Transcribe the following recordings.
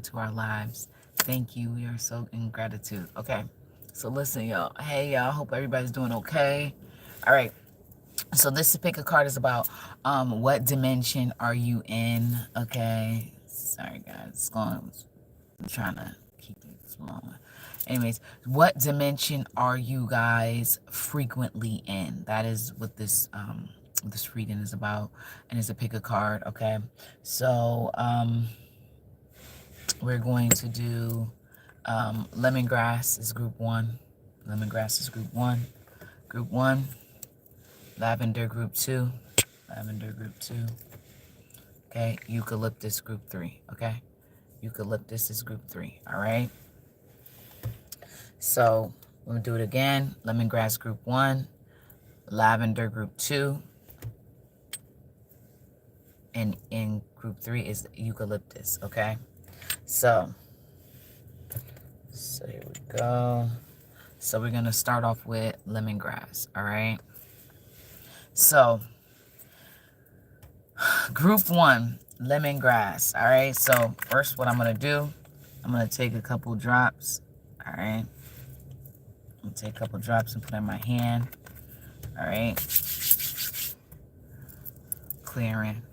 into our lives. Thank you. We are so in gratitude. Okay. So listen, y'all. Hey, y'all. Hope everybody's doing okay. All right. So this pick a card is about what dimension are you in? Okay. Sorry, guys. It's going. I'm trying to keep it flowing. Anyways, what dimension are you guys frequently in? That is what this reading is about, and it's a pick a card. Okay, so we're going to do lemongrass is group one. Lemongrass is group one. Group one. Lavender group two. Lavender group two. Okay, eucalyptus group three. Okay, eucalyptus is group three. All right. So we'll do it again. Lemongrass group one, lavender group two, and in group three is eucalyptus. Okay. So here we go. So we're gonna start off with lemongrass. All right. So group one, lemongrass. All right. So first, what I'm gonna do, I'm gonna take a couple drops. All right. I'm gonna take a couple drops and put it in my hand. All right. Clearing.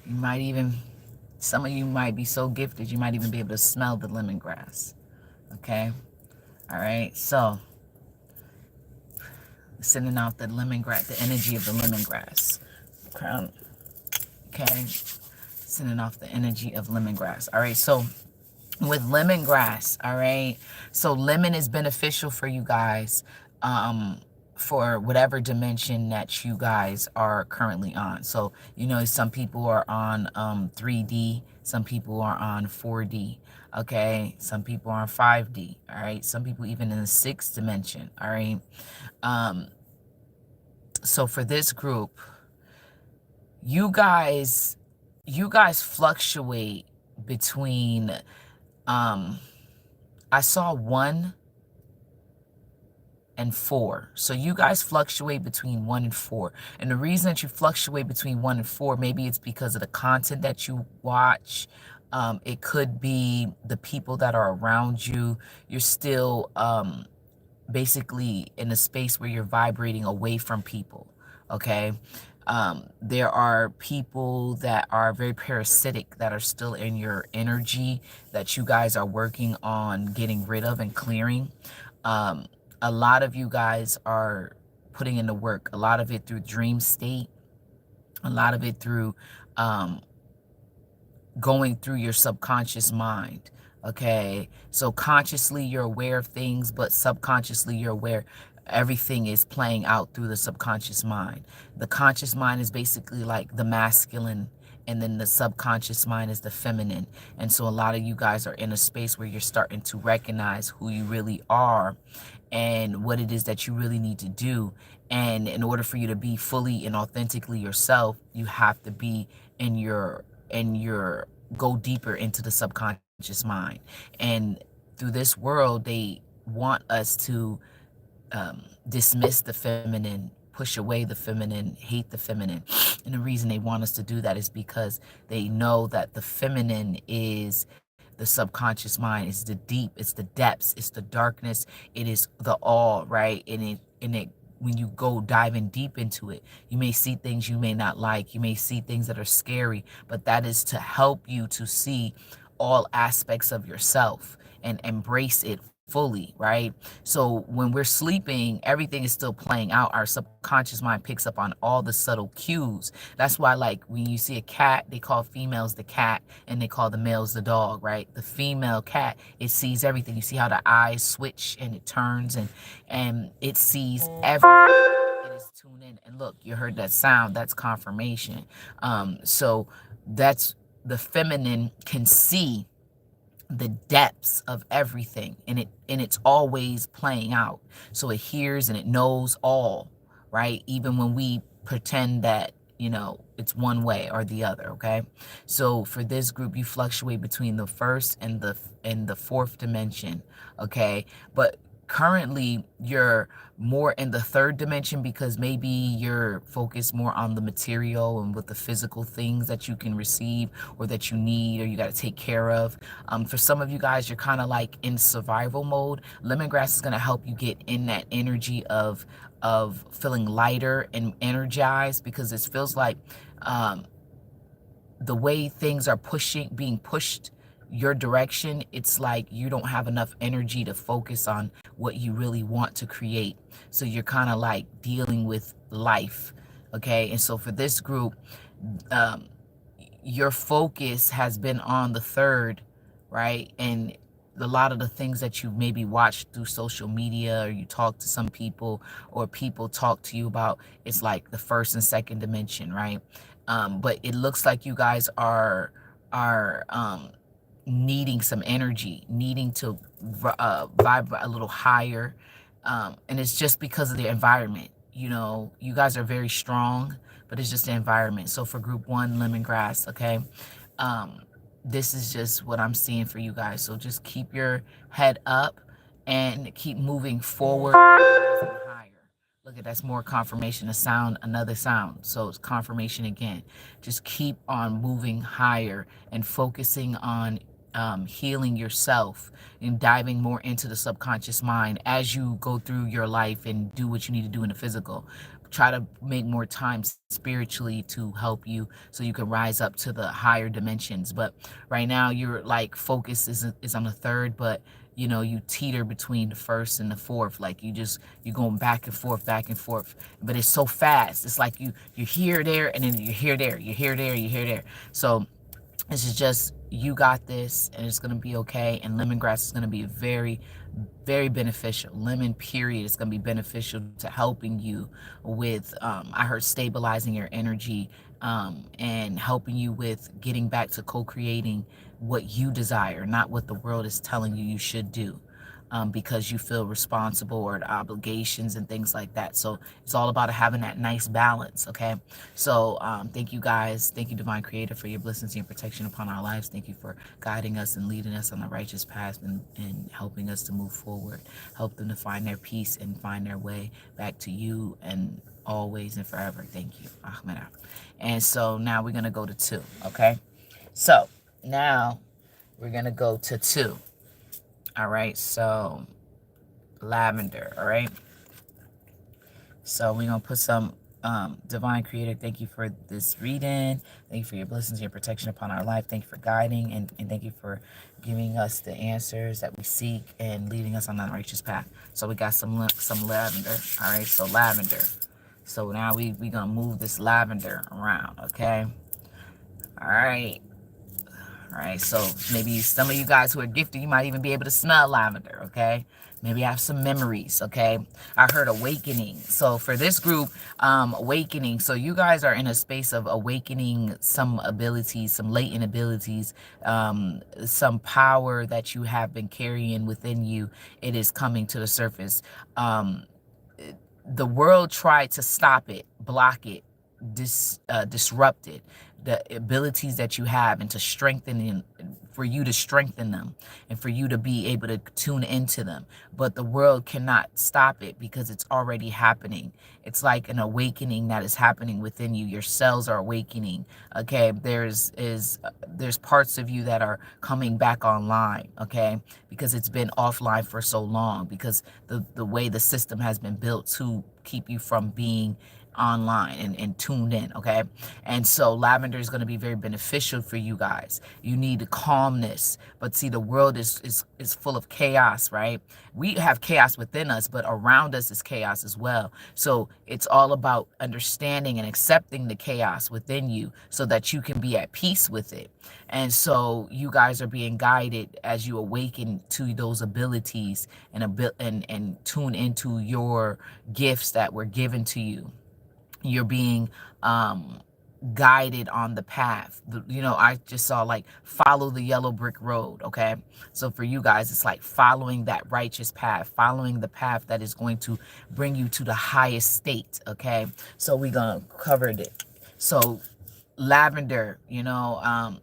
You might even, some of you might be so gifted, you might even be able to smell the lemongrass. Okay. All right. So sending out the lemongrass, the energy of the lemongrass. Crown. Okay. Sending off the energy of lemongrass. All right. So with lemongrass, all right. So lemon is beneficial for you guys, for whatever dimension that you guys are currently on. So, you know, some people are on 3D, some people are on 4D, okay? Some people are on 5D, all right? Some people even in the 6th dimension, all right? So for this group, you guys fluctuate between I saw 1 and 4. So you guys fluctuate between 1 and 4. And the reason that you fluctuate between 1 and 4, maybe it's because of the content that you watch. It could be the people that are around you. You're still basically in a space where you're vibrating away from people. Okay. There are people that are very parasitic that are still in your energy that you guys are working on getting rid of and clearing. A lot of you guys are putting in the work, a lot of it through dream state, a lot of it through going through your subconscious mind. Okay, so consciously you're aware of things, but subconsciously you're aware everything is playing out through the subconscious mind. The conscious mind is basically like the masculine, and then the subconscious mind is the feminine. And so a lot of you guys are in a space where you're starting to recognize who you really are and what it is that you really need to do. And in order for you to be fully and authentically yourself, you have to be in your go deeper into the subconscious mind. And through this world, they want us to dismiss the feminine, push away the feminine, hate the feminine. And the reason they want us to do that is because they know that the feminine is the subconscious mind, it's the deep, it's the depths, it's the darkness, it is the all, right? And it when you go diving deep into it, you may see things you may not like, you may see things that are scary, but that is to help you to see all aspects of yourself and embrace it fully, right? So when we're sleeping, everything is still playing out. Our subconscious mind picks up on all the subtle cues. That's why, like, when you see a cat, they call females the cat and they call the males the dog, right? The female cat, it sees everything. You see how the eyes switch and it turns and it sees everything. It is tuned in. And look, you heard that sound. That's confirmation. So that's the feminine can see the depths of everything, and it's always playing out. So it hears and it knows all, right? Even when we pretend that, you know, it's one way or the other. Okay, so for this group, you fluctuate between the 1st and the 4th dimension. Okay, but currently you're more in the third dimension because maybe you're focused more on the material and with the physical things that you can receive or that you need or you got to take care of. For some of you guys, you're kind of like in survival mode. Lemongrass is going to help you get in that energy of feeling lighter and energized, because it feels like the way things are being pushed your direction, it's like you don't have enough energy to focus on what you really want to create. So you're kind of like dealing with life. Okay. And so for this group, your focus has been on the third, right? And a lot of the things that you maybe watched through social media, or you talk to some people, or people talk to you about, it's like the first and second dimension, right? But it looks like you guys are needing some energy, needing to vibrate a little higher. And it's just because of the environment. You know, you guys are very strong, but it's just the environment. So for group 1, lemongrass, okay? This is just what I'm seeing for you guys. So just keep your head up and keep moving forward and higher. Look at, that's more confirmation, a sound, another sound. So it's confirmation again. Just keep on moving higher and focusing on healing yourself and diving more into the subconscious mind as you go through your life and do what you need to do in the physical. Try to make more time spiritually to help you so you can rise up to the higher dimensions. But right now you're like focus is on the third, but you know, you teeter between the first and the fourth. Like you're going back and forth, but it's so fast. It's like you're here, there, and then you're here, there, you're here, there, you're here, there. So this is just, you got this, and it's going to be okay. And lemongrass is going to be very, very beneficial. Lemon, period, is going to be beneficial to helping you with, I heard, stabilizing your energy, and helping you with getting back to co-creating what you desire, not what the world is telling you you should do. Because you feel responsible or obligations and things like that. So it's all about having that nice balance, okay? So thank you guys. Thank you, Divine Creator, for your blessings and your protection upon our lives. Thank you for guiding us and leading us on the righteous path and helping us to move forward. Help them to find their peace and find their way back to you and always and forever. Thank you, Ahmed. And so now we're going to go to 2, okay? So now we're going to go to 2. All right, so lavender, all right? So we're going to put some Divine Creator, thank you for this reading. Thank you for your blessings and your protection upon our life. Thank you for guiding, and thank you for giving us the answers that we seek and leading us on the righteous path. So we got some lavender, all right? So lavender. So now we're going to move this lavender around, okay? All right. All right, so maybe some of you guys who are gifted, you might even be able to smell lavender, okay? Maybe have some memories, okay? I heard awakening. So for this group, awakening. So you guys are in a space of awakening some abilities, some latent abilities, some power that you have been carrying within you. It is coming to the surface. The world tried to stop it, block it, disrupt it, the abilities that you have, and to strengthen, for you to strengthen them and for you to be able to tune into them. But the world cannot stop it because it's already happening. It's like an awakening that is happening within you. Your cells are awakening. Okay, there's parts of you that are coming back online, okay, because it's been offline for so long, because the way the system has been built to keep you from being online and tuned in, okay? And so lavender is going to be very beneficial for you guys. You need calmness, but see, the world is full of chaos, right? We have chaos within us, but around us is chaos as well. So it's all about understanding and accepting the chaos within you so that you can be at peace with it. And so you guys are being guided as you awaken to those abilities and tune into your gifts that were given to you. You're being guided on the path. You know, I just saw like follow the yellow brick road, okay? So for you guys, it's like following that righteous path, following the path that is going to bring you to the highest state, okay? So we're gonna cover it. So lavender, you know,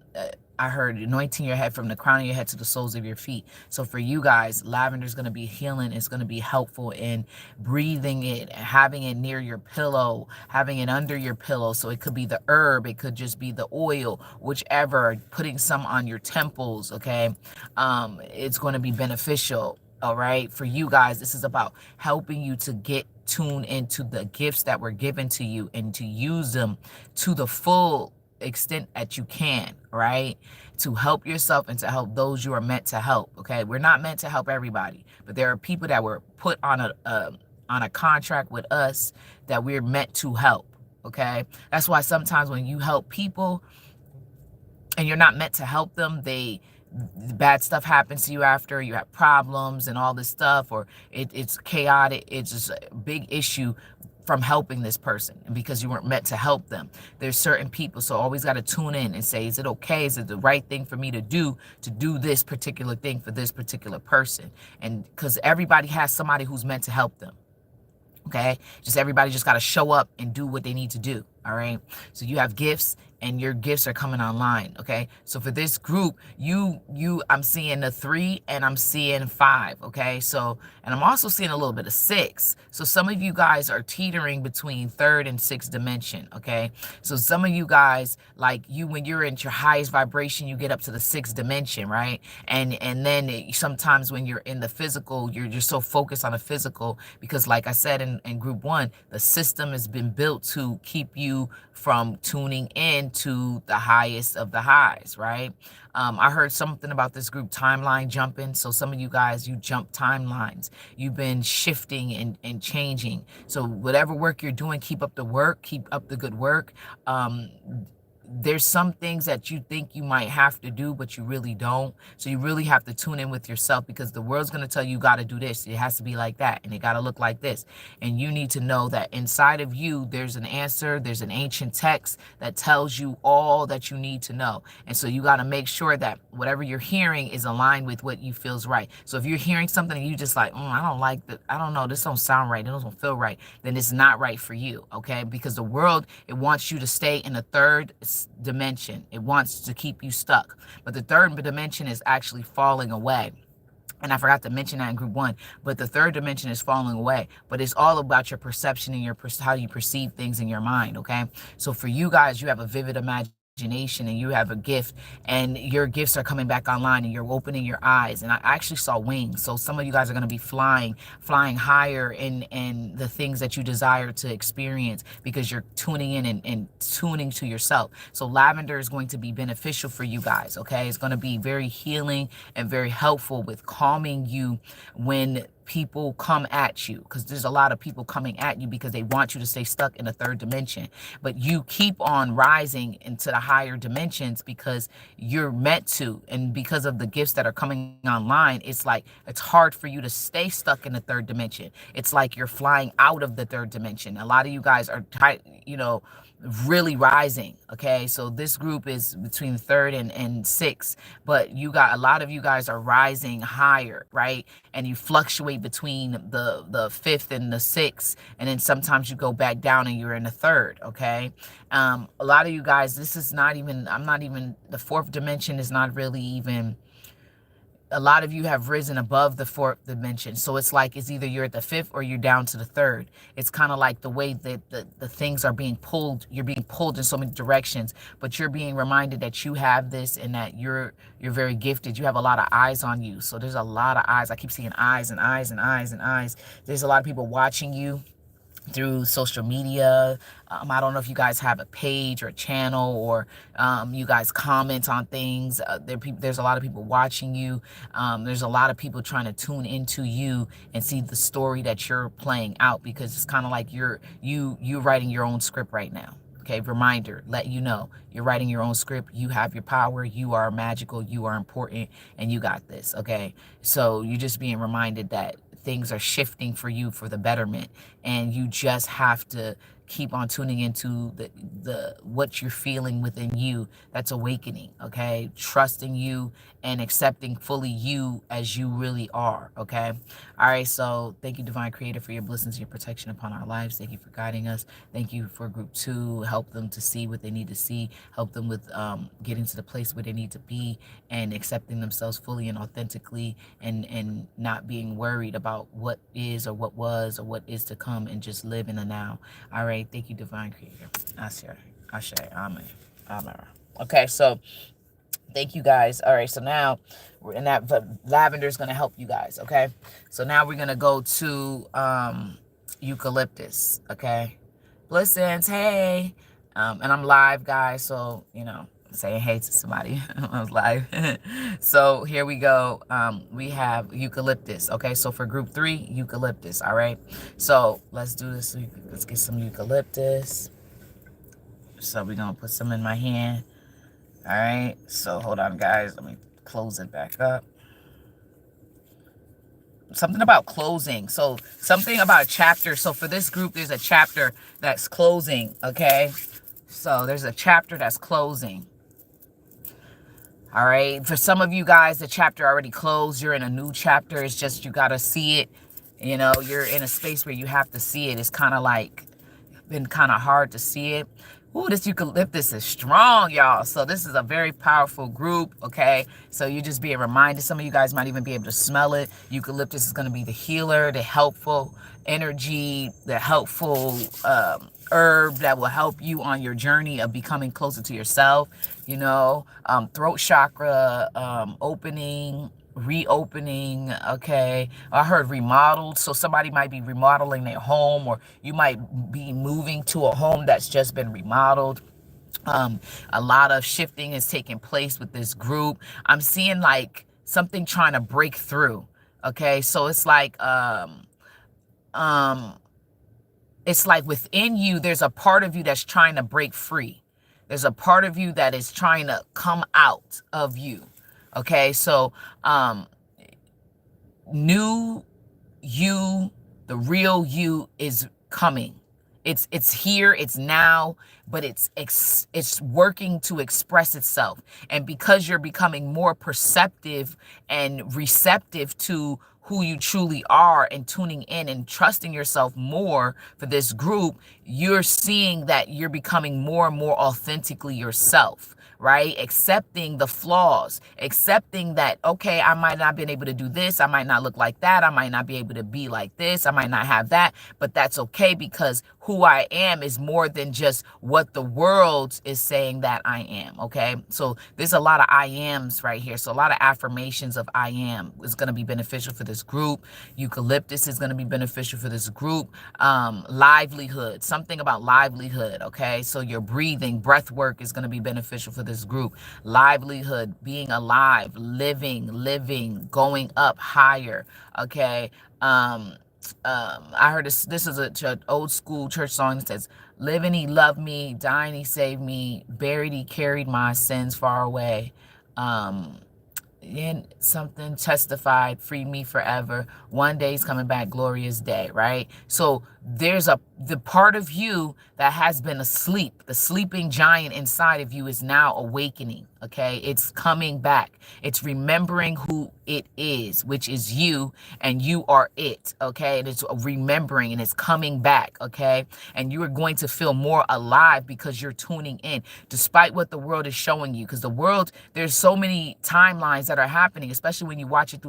I heard anointing your head from the crown of your head to the soles of your feet. So for you guys, lavender is going to be healing. It's going to be helpful in breathing it, having it near your pillow, having it under your pillow. So it could be the herb, it could just be the oil, whichever, putting some on your temples, okay? It's going to be beneficial. All right, for you guys, this is about helping you to get tuned into the gifts that were given to you and to use them to the full extent that you can, right? To help yourself and to help those you are meant to help. Okay, we're not meant to help everybody, but there are people that were put on a contract with us that we're meant to help. Okay, that's why sometimes when you help people and you're not meant to help them, bad stuff happens to you after, you have problems and all this stuff, or it's chaotic, it's just a big issue from helping this person, and because you weren't meant to help them. There's certain people, so always got to tune in and say, is it okay, is it the right thing for me to do this particular thing for this particular person? And because everybody has somebody who's meant to help them. Okay, just everybody just got to show up and do what they need to do. All right, so you have gifts and your gifts are coming online. Okay, so for this group, I'm seeing a 3 and I'm seeing 5. Okay, so, and I'm also seeing a little bit of 6. So some of you guys are teetering between 3rd and 6th dimension. Okay, so some of you guys, like you, when you're in your highest vibration, you get up to the 6th dimension, right? And then sometimes when you're in the physical, you're so focused on the physical, because like I said in group 1, the system has been built to keep you from tuning in to the highest of the highs, right? I heard something about this group timeline jumping. So some of you guys, you jump timelines. You've been shifting and changing. So whatever work you're doing, keep up the work, keep up the good work. There's some things that you think you might have to do, but you really don't. So you really have to tune in with yourself, because the world's going to tell you got to do this. It has to be like that, and it got to look like this. And you need to know that inside of you, there's an answer. There's an ancient text that tells you all that you need to know. And so you got to make sure that whatever you're hearing is aligned with what you feels right. So if you're hearing something and you just like, I don't like that, I don't know, this don't sound right, it doesn't feel right, then it's not right for you, okay? Because the world, it wants you to stay in the 3rd dimension. It wants to keep you stuck. But the 3rd dimension is actually falling away. And I forgot to mention that in group 1, but the 3rd dimension is falling away. But it's all about your perception and how you perceive things in your mind, okay? So for you guys, you have a vivid imagination and you have a gift, and your gifts are coming back online and you're opening your eyes. And I actually saw wings. So some of you guys are going to be flying higher in the things that you desire to experience, because you're tuning in and tuning to yourself. So lavender is going to be beneficial for you guys, okay? It's going to be very healing and very helpful with calming you when people come at you, because there's a lot of people coming at you because they want you to stay stuck in the 3rd dimension. But you keep on rising into the higher dimensions because you're meant to, and because of the gifts that are coming online, it's like it's hard for you to stay stuck in the 3rd dimension. It's like you're flying out of the 3rd dimension. A lot of you guys are really rising, okay? So this group is between 3rd and 6th, but a lot of you guys are rising higher, right? And you fluctuate between the 5th and the 6th, and then sometimes you go back down and you're in the 3rd, okay? A lot of you guys, this is not even, the 4th dimension is not really even, a lot of you have risen above the 4th dimension. So it's like it's either you're at the 5th or you're down to the 3rd. It's kind of like the way that the things are being pulled. You're being pulled in so many directions, but you're being reminded that you have this and that you're very gifted. You have a lot of eyes on you. So there's a lot of eyes. I keep seeing eyes and eyes and eyes and eyes. There's a lot of people watching you through social media. I don't know if you guys have a page or a channel, or you guys comment on things. There's a lot of people watching you. There's a lot of people trying to tune into you and see the story that you're playing out, because it's kind of like you're writing your own script right now. Okay, reminder, let you know, you're writing your own script. You have your power. You are magical. You are important, and you got this. Okay, so you're just being reminded that things are shifting for you for the betterment, and you just have to keep on tuning into the what you're feeling within you that's awakening, okay? Trusting you and accepting fully you as you really are, okay? All right, so thank you, Divine Creator, for your blessings and your protection upon our lives. Thank you for guiding us. Thank you for group 2. Help them to see what they need to see. Help them with getting to the place where they need to be and accepting themselves fully and authentically, and not being worried about what is or what was or what is to come, and just live in the now. All right, thank you, Divine Creator. Ashe, Ashe, Amen, Amen. Okay, so thank you guys. All right, so now, and that lavender is going to help you guys, okay? So now we're going to go to eucalyptus, okay? Blessings, hey. And I'm live, guys, so, you know, saying hey to somebody. I was live. So here we go. We have eucalyptus, okay? So for group 3, eucalyptus, all right? So let's do this. Let's get some eucalyptus. So we're going to put some in my hand. All right, so hold on, guys. Let me close it back up. Something about closing. So something about a chapter. So for this group, there's a chapter that's closing, okay? So there's a chapter that's closing. All right, for some of you guys, the chapter already closed. You're in a new chapter. It's just you got to see it. You know, you're in a space where you have to see it. It's kind of like been kind of hard to see it. Ooh, this eucalyptus is strong, y'all. So this is a very powerful group, okay? So you're just being reminded. Some of you guys might even be able to smell it. Eucalyptus is going to be the healer, the helpful energy, the helpful herb that will help you on your journey of becoming closer to yourself, you know, throat chakra opening, reopening, okay? I heard remodeled, so somebody might be remodeling their home, or you might be moving to a home that's just been remodeled. A lot of shifting is taking place with this group. I'm seeing like something trying to break through, okay? So it's like within you, there's a part of you that's trying to break free. There's a part of you that is trying to come out of you. Okay, so new you, the real you is coming. It's here, it's now, but it's working to express itself. And because you're becoming more perceptive and receptive to who you truly are and tuning in and trusting yourself more for this group, you're seeing that you're becoming more and more authentically yourself, right? Accepting the flaws, accepting that, okay, I might not been able to do this. I might not look like that. I might not be able to be like this. I might not have that, but that's okay, because who I am is more than just what the world is saying that I am, okay? So there's a lot of I ams right here. So a lot of affirmations of I am is going to be beneficial for this group. Eucalyptus is going to be beneficial for this group. Livelihood, something about livelihood, okay? So your breathing, breath work is going to be beneficial for this group. Livelihood, being alive, living, going up higher, okay? I heard this is a old school church song that says, living he loved me, dying he saved me, buried he carried my sins far away. And something testified, free me forever. One day he's coming back, glorious day, right? So there's the part of you that has been asleep. The sleeping giant inside of you is now awakening, okay? It's coming back. It's remembering who it is, which is you, and you are it, okay? And it's remembering, and it's coming back, okay? And you are going to feel more alive because you're tuning in, despite what the world is showing you. Because the world, there's so many timelines that are happening, especially when you watch it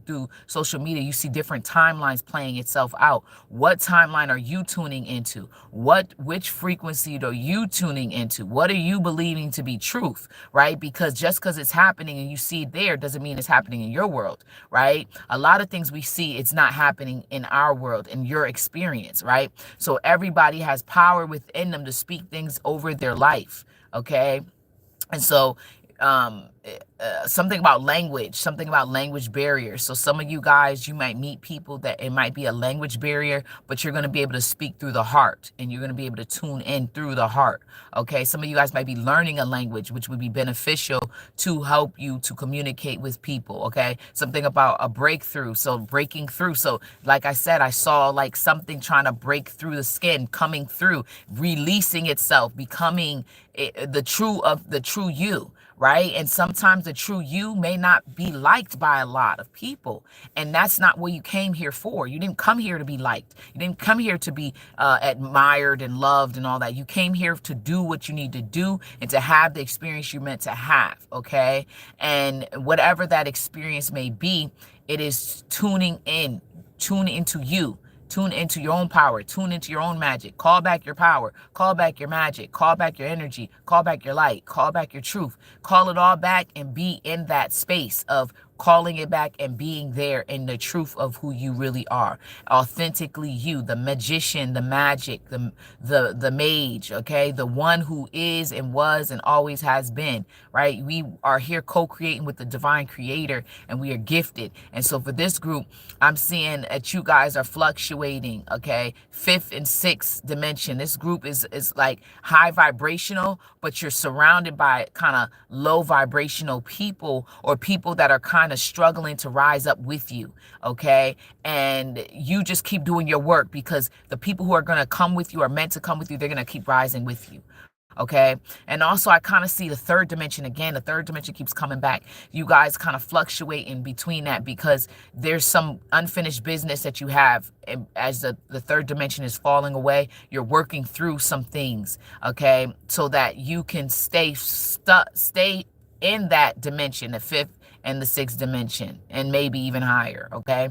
through social media. You see different timelines playing itself out. What timeline are you tuning into? Which frequency are you tuning into? What are you believing to be truth, right? Because just because it's happening and you see it there doesn't mean it's happening in your world, right? A lot of things we see, it's not happening in our world, in your experience, right? So everybody has power within them to speak things over their life, okay? And so something about language barriers. So some of you guys, you might meet people that it might be a language barrier, but you're going to be able to speak through the heart, and you're going to be able to tune in through the heart. Okay, some of you guys might be learning a language which would be beneficial to help you to communicate with people. Okay, something about a breakthrough, so breaking through. So like I said, I saw like something trying to break through the skin, coming through, releasing itself, becoming the true you, right? And sometimes the true you may not be liked by a lot of people, and that's not what you came here for. You didn't come here to be liked. You didn't come here to be admired and loved and all that. You came here to do what you need to do and to have the experience you're meant to have. Okay, and whatever that experience may be, it is tuning in. Tune into you. Tune into your own power. Tune into your own magic. Call back your power. Call back your magic. Call back your energy. Call back your light. Call back your truth. Call it all back and be in that space of calling it back and being there in the truth of who you really are. Authentically you, the magician, the magic, the mage, okay? The one who is and was and always has been, right? We are here co-creating with the divine creator, and we are gifted. And so for this group, I'm seeing that you guys are fluctuating, okay? Fifth and sixth dimension. This group is like high vibrational, but you're surrounded by kind of low vibrational people, or people that are kind of struggling to rise up with you, okay? And you just keep doing your work, because the people who are going to come with you are meant to come with you. They're going to keep rising with you. Okay. And also I kind of see the third dimension again. The third dimension keeps coming back. You guys kind of fluctuate in between that, because there's some unfinished business that you have. And as the third dimension is falling away, you're working through some things. Okay. So that you can stay in that dimension, the fifth and the sixth dimension, and maybe even higher. Okay.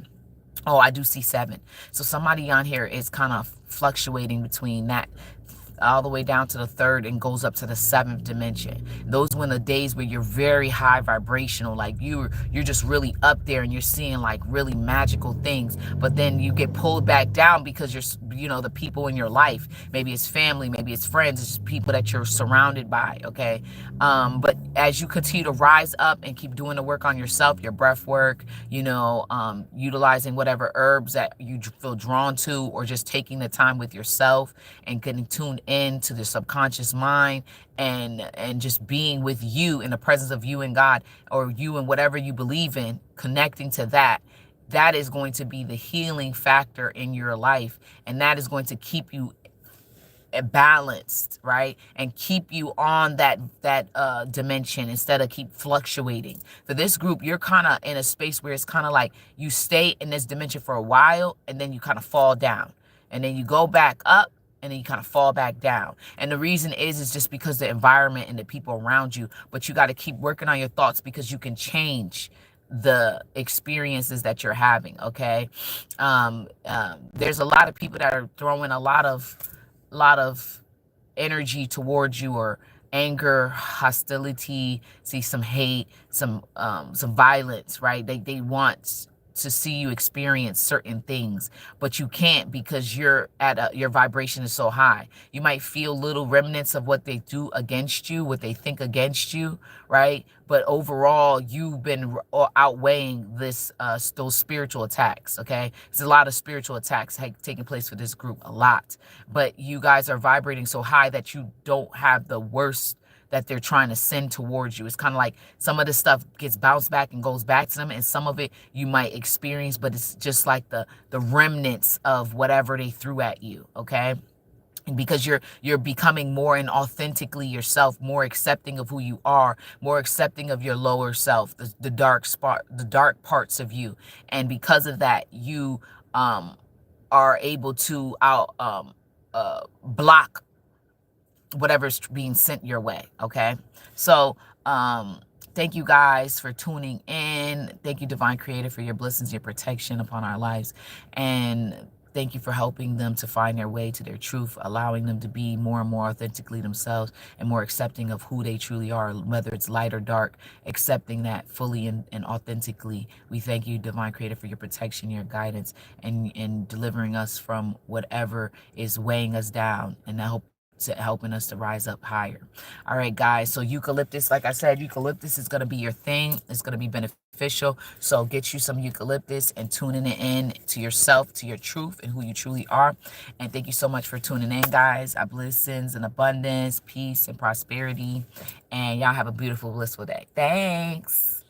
Oh, I do see seven. So somebody on here is kind of fluctuating between that all the way down to the third and goes up to the seventh dimension. Those when the days where you're very high vibrational, like you're just really up there and you're seeing like really magical things, but then you get pulled back down because the people in your life, maybe it's family, maybe it's friends, it's just people that you're surrounded by. Okay. But as you continue to rise up and keep doing the work on yourself, your breath work, utilizing whatever herbs that you feel drawn to, or just taking the time with yourself and getting tuned into the subconscious mind, and just being with you, in the presence of you and God, or you and whatever you believe in, connecting to that is going to be the healing factor in your life, and that is going to keep you balanced, right? And keep you on that dimension instead of keep fluctuating. For this group, you're kind of in a space where it's kind of like you stay in this dimension for a while, and then you kind of fall down, and then you go back up, and then you kind of fall back down. And the reason is just because the environment and the people around you. But you got to keep working on your thoughts, because you can change the experiences that you're having. Okay. There's a lot of people that are throwing a lot of energy towards you, or anger, hostility, see some hate, some violence, right? They want to see you experience certain things, but you can't, because your vibration is so high. You might feel little remnants of what they do against you, what they think against you, right? But overall, you've been outweighing those spiritual attacks. Okay, there's a lot of spiritual attacks taking place for this group, a lot. But you guys are vibrating so high that you don't have the worst that they're trying to send towards you. It's kind of like some of this stuff gets bounced back and goes back to them, and some of it you might experience, but it's just like the remnants of whatever they threw at you. Okay. And because you're becoming more and authentically yourself, more accepting of who you are, more accepting of your lower self, the dark parts of you, and because of that, you are able to block whatever's being sent your way. Okay. So thank you guys for tuning in. Thank you, divine creator, for your blessings, your protection upon our lives, and thank you for helping them to find their way to their truth, allowing them to be more and more authentically themselves and more accepting of who they truly are, whether it's light or dark, accepting that fully and authentically. We thank you, divine creator, for your protection, your guidance, and delivering us from whatever is weighing us down. And I hope to helping us to rise up higher. All right, guys. So eucalyptus, like I said, eucalyptus is going to be your thing. It's going to be beneficial. So get you some eucalyptus and tuning it in to yourself, to your truth, and who you truly are. And thank you so much for tuning in, guys. I blessings and abundance, peace and prosperity. And y'all have a beautiful, blissful day. Thanks.